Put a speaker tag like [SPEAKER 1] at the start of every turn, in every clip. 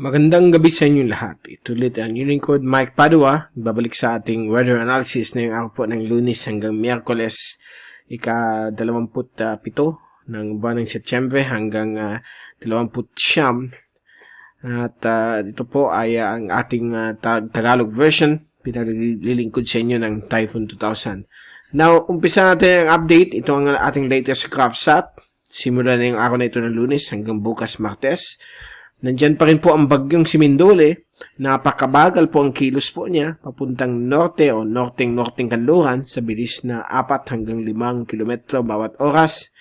[SPEAKER 1] Magandang gabi sa inyo lahat. Ito ulit ang inyong lingkod, Mike Padua. Babalik sa ating weather analysis na yung araw po ng Lunes hanggang Miyerkules, ika-27 ng buwan ng Setyembre hanggang 29. At ito po ay ang ating Tagalog version. Pinalilingkod sa inyo ng Typhoon 2000. Now, umpisa natin ang update. Ito ang ating latest GraphSat. Simula na yung araw na ito ng Lunes hanggang bukas Martes. Nandyan pa rin po ang bagyong Simindole. Napakabagal po ang kilos po niya papuntang norte o norteng-norteng kanluran sa bilis na 4 hanggang 5 kilometro bawat oras.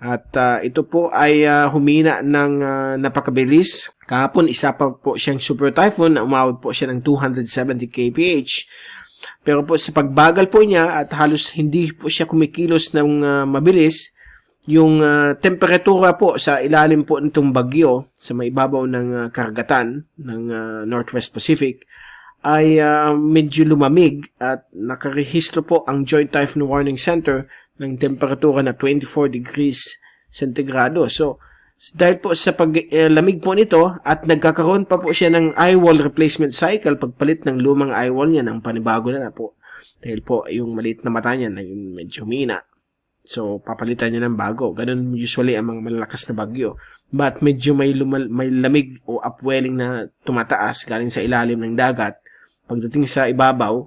[SPEAKER 1] At ito po ay humina ng napakabilis. Kahapon isa pa po siyang super typhoon na umabot po siya ng 270 kph. Pero po sa pagbagal po niya at halos hindi po siya kumikilos ng mabilis, yung temperatura po sa ilalim po nitong bagyo sa maibabaw ng karagatan ng Northwest Pacific ay medyo lumamig at nakarehistro po ang Joint Typhoon Warning Center ng temperatura na 24 degrees centigrado. So, dahil po sa paglamig po nito at nagkakaroon pa po siya ng eye wall replacement cycle, pagpalit ng lumang eye wall niya ng panibago na po. Dahil po yung maliit na mata niya na yung medyo mina. So, papalitan niya ng bago. Ganun usually ang mga malalakas na bagyo. But medyo may lamig o upwelling na tumataas galing sa ilalim ng dagat. Pagdating sa ibabaw,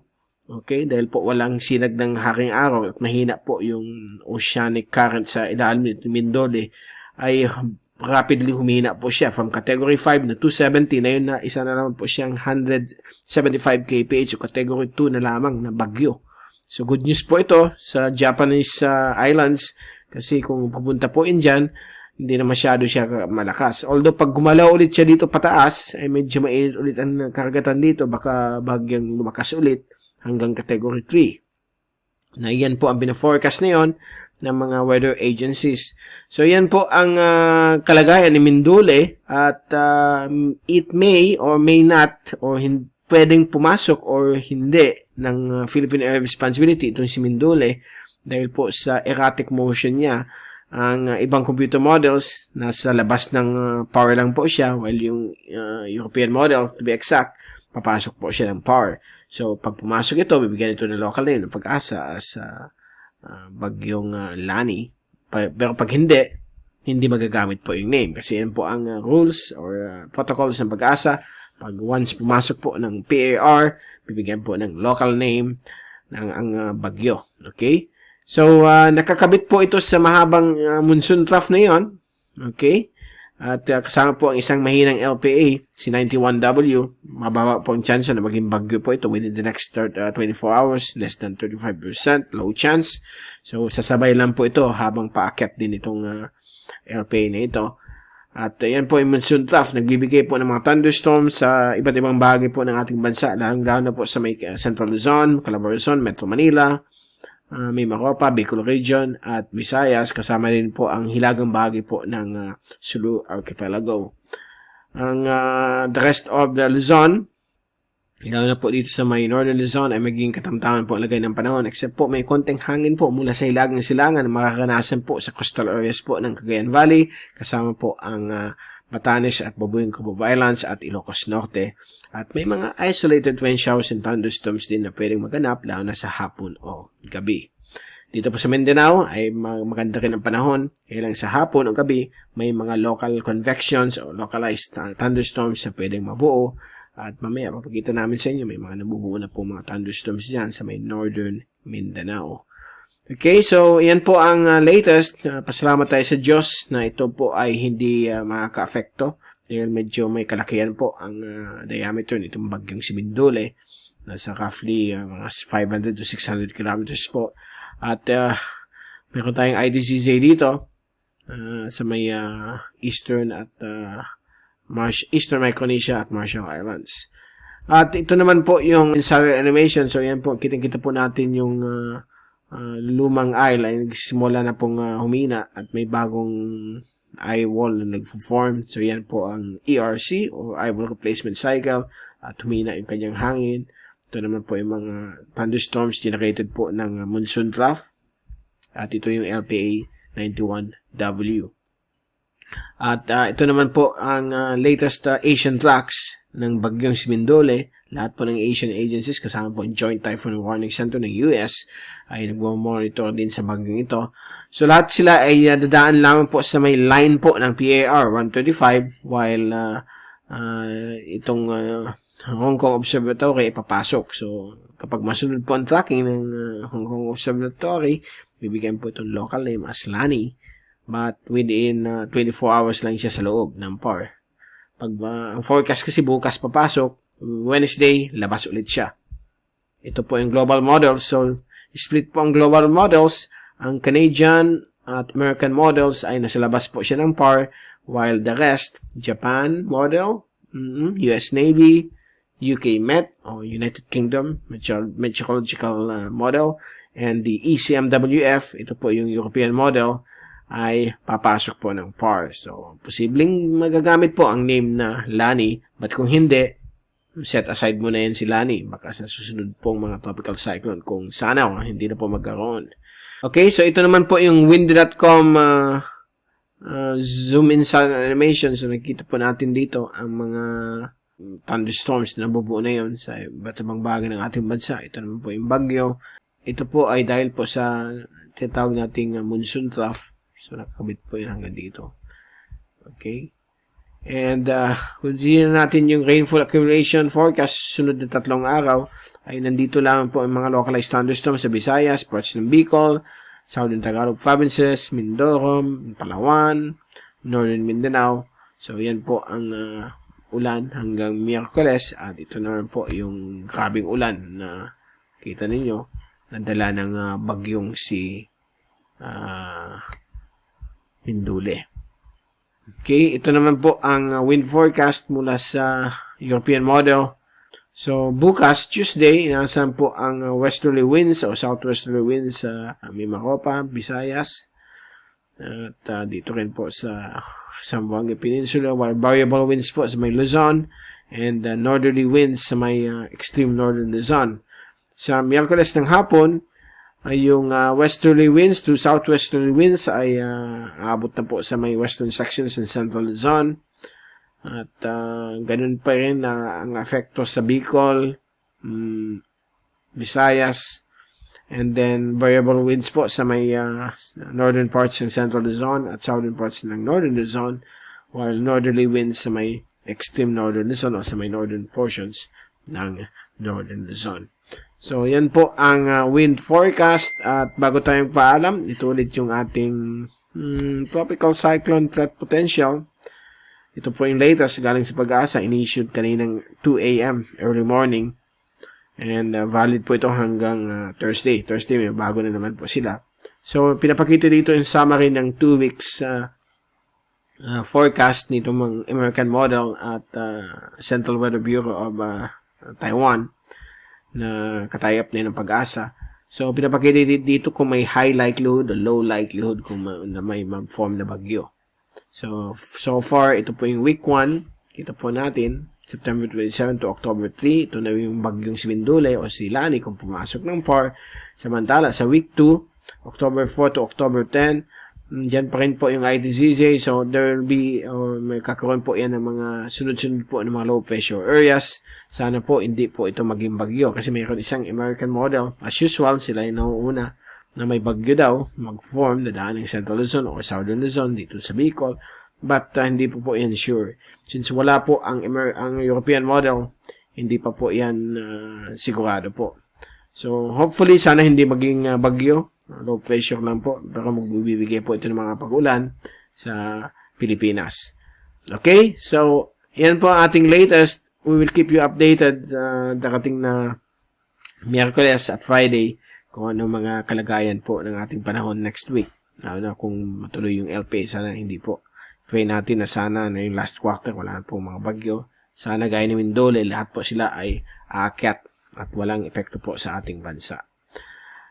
[SPEAKER 1] okay, dahil po walang sinag ng haring araw at mahina po yung oceanic current sa ilalim ng Mindole, ay rapidly humina po siya from category 5 na 270. Na yun na isa na naman po siyang 175 kph o category 2 na lamang na bagyo. So, good news po ito sa Japanese islands kasi kung pupunta po dyan, hindi na masyado siya malakas. Although, pag gumalaw ulit siya dito pataas, ay medyo mainit ulit ang karagatan dito. Baka bagyang lumakas ulit hanggang category 3. Na yan po ang bina-forecast na yon ng mga weather agencies. So, yan po ang kalagayan ni Mindole at it may or may not or pwedeng pumasok or hindi ng Philippine Air Responsibility itong si Mindole dahil po sa erratic motion niya. Ang ibang computer models nasa labas ng power lang po siya while yung European model, to be exact, papasok po siya ng power. So, pag pumasok ito, bibigyan ito ng local name ng Pag-asa as bagyong Lani. Pero pag hindi magagamit po yung name kasi yan po ang rules or protocols ng Pag-asa. Pag once pumasok po ng PAR, bibigyan po ng local name ng ang bagyo. Okay? So, nakakabit po ito sa mahabang monsoon trough na yon. Okay? At kasama po ang isang mahinang LPA, si 91W. Mababa po ang chance na maging bagyo po ito within the next 24 hours, less than 35%, low chance. So, sasabay lang po ito habang paakyat din itong LPA na ito. At yan po yung monsoon trough, nagbibigay po ng mga thunderstorms sa iba't ibang bahagi po ng ating bansa, lalo na po sa may Central Luzon, Calabarzon, Metro Manila, may Maropa, Bicol Region, at Visayas, kasama din po ang hilagang bahagi po ng Sulu Archipelago. Ang the rest of the Luzon, lalo na po dito sa may Northern Luzon ay magiging katamtaman po ang lagay ng panahon except po may konting hangin po mula sa hilagang silangan na makakanasan po sa coastal areas po ng Cagayan Valley kasama po ang Batanes at Babuing Cubao Islands at Ilocos Norte. At may mga isolated rain showers and thunderstorms din na pwedeng maganap lalo na sa hapon o gabi. Dito po sa Mindanao ay maganda rin ang panahon. Kaya lang sa hapon o gabi may mga local convections o localized thunderstorms na pwedeng mabuo. At mamaya, papakita namin sa inyo, may mga nabubuo na po mga thunderstorms dyan sa may northern Mindanao. Okay, so yan po ang latest. Pasalamat tayo sa Diyos na ito po ay hindi makaka-apekto. Dahil medyo may kalakihan po ang diameter nitong bagyong si Mindole. Nasa roughly mga 500 to 600 kilometers po. At meron tayong IDCZ dito sa may eastern at Eastern Micronesia at Marshall Islands. At ito naman po yung insular elevation. So, yan po, kitang-kita po natin yung lumang isle. Nagsimula na pong humina at may bagong eye wall na nag-form. So, yan po ang ERC o eye wall replacement cycle at humina yung kanyang hangin. Ito naman po yung mga thunderstorms generated po ng monsoon trough. At ito yung LPA 91W. At ito naman po ang latest Asian tracks ng bagyong Smindole. Lahat po ng Asian agencies, kasama po ang Joint Typhoon Warning Center ng US, ay nagmo-monitor din sa bagyong ito. So lahat sila ay dadaan lamang po sa may line po ng PAR 135, while itong Hong Kong Observatory ay papasok. So kapag masunod po ang tracking ng Hong Kong Observatory, bibigyan po itong local name as Lani. But within 24 hours lang siya sa loob ng PAR. Pag ang forecast kasi bukas papasok, Wednesday, labas ulit siya. Ito po yung global models. So, split po ang global models. Ang Canadian at American models ay nasa labas po siya ng PAR, while the rest, Japan model, US Navy, UK Met, or United Kingdom Meteorological Model, and the ECMWF, ito po yung European model, ay papasok po ng PAR. So, posibleng magagamit po ang name na Lani, but kung hindi, set aside mo na yan si Lani. Baka sa susunod pong mga tropical cyclone kung sana hindi na po magkaroon. Okay, so ito naman po yung windy.com zoom in sun animation. So, nakikita po natin dito ang mga thunderstorms na nabubuo na yun sa iba't ibang bagay ng ating bansa. Ito naman po yung bagyo. Ito po ay dahil po sa tinatawag nating monsoon trough. So, nakakabit po yun hanggang dito. Okay. And, kung diyan natin yung rainfall accumulation forecast, sunod na 3 araw, ay nandito lang po ang mga localized thunderstorms sa Visayas, parts ng Bicol, Southern Tagalog Provinces, Mindoro, Palawan, Northern Mindanao. So, yan po ang ulan hanggang Miyerkules. At ito naman po yung grabing ulan na kita ninyo, nadala ng bagyong si Mindole. Okay, ito naman po ang wind forecast mula sa European model. So, bukas, Tuesday, inaasahan po ang westerly winds o southwesterly winds sa Mimaropa, Visayas. At dito rin po sa Zamboanga Peninsula, while variable winds po sa may Luzon and northerly winds sa may extreme northern Luzon. Sa Miyerkules ng hapon, ay yung westerly winds to southwesterly winds ay aabot na po sa may western sections ng Central Luzon. At ganun pa rin ang epekto sa Bicol, Visayas, and then variable winds po sa may northern parts ng Central Luzon at southern parts ng Northern Luzon, while northerly winds sa may extreme northern Luzon o sa may northern portions ng Northern Luzon. So, yan po ang wind forecast. At bago tayong paalam, ito ulit yung ating tropical cyclone threat potential. Ito po yung latest galing sa Pag-asa, in-issued kaninang 2 a.m. early morning. And valid po ito hanggang Thursday. Thursday, may bago na naman po sila. So, pinapakita dito yung summary ng 2 weeks forecast nito mga American model at Central Weather Bureau of Taiwan, na katayap na yun ng Pag-asa. So, pinapakita dito kung may high likelihood o low likelihood kung na may mag-form na bagyo. So far, ito po yung week 1. Kita po natin, September 27 to October 3. Ito na yung bagyong Smindole o si Lani kung pumasok ng PAR. Samantala, sa week 2, October 4 to October 10, dyan pa rin po yung ITZZ. So, there will be, may kakaroon po yan ng mga sunod-sunod po ng mga low pressure areas. Sana po, hindi po ito maging bagyo. Kasi mayroon isang American model. As usual, sila yung nauuna na may bagyo daw, mag-form, dadaan ng Central Luzon o Southern Luzon dito sa Bicol. But, hindi po yan sure. Since wala po ang European model, hindi pa po yan sigurado po. So, hopefully, sana hindi maging bagyo. Low pressure lang po, pero magbibigay po ito ng mga pag-ulan sa Pilipinas. Okay? So, yan po ang ating latest. We will keep you updated sa darating na Miyerkules at Friday kung ano mga kalagayan po ng ating panahon next week. Lalo na kung matuloy yung LPA, sana hindi po. Pray natin na sana na yung last quarter wala na po mga bagyo. Sana gaya ni Mindole, lahat po sila ay aakyat at walang epekto po sa ating bansa.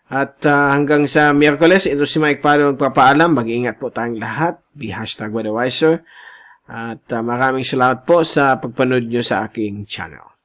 [SPEAKER 1] At hanggang sa Miyerkules, ito si Mike Palo magpapaalam. Mag-iingat po tayong lahat. Be #weatherwiser. At maraming salamat po sa pagpanood nyo sa aking channel.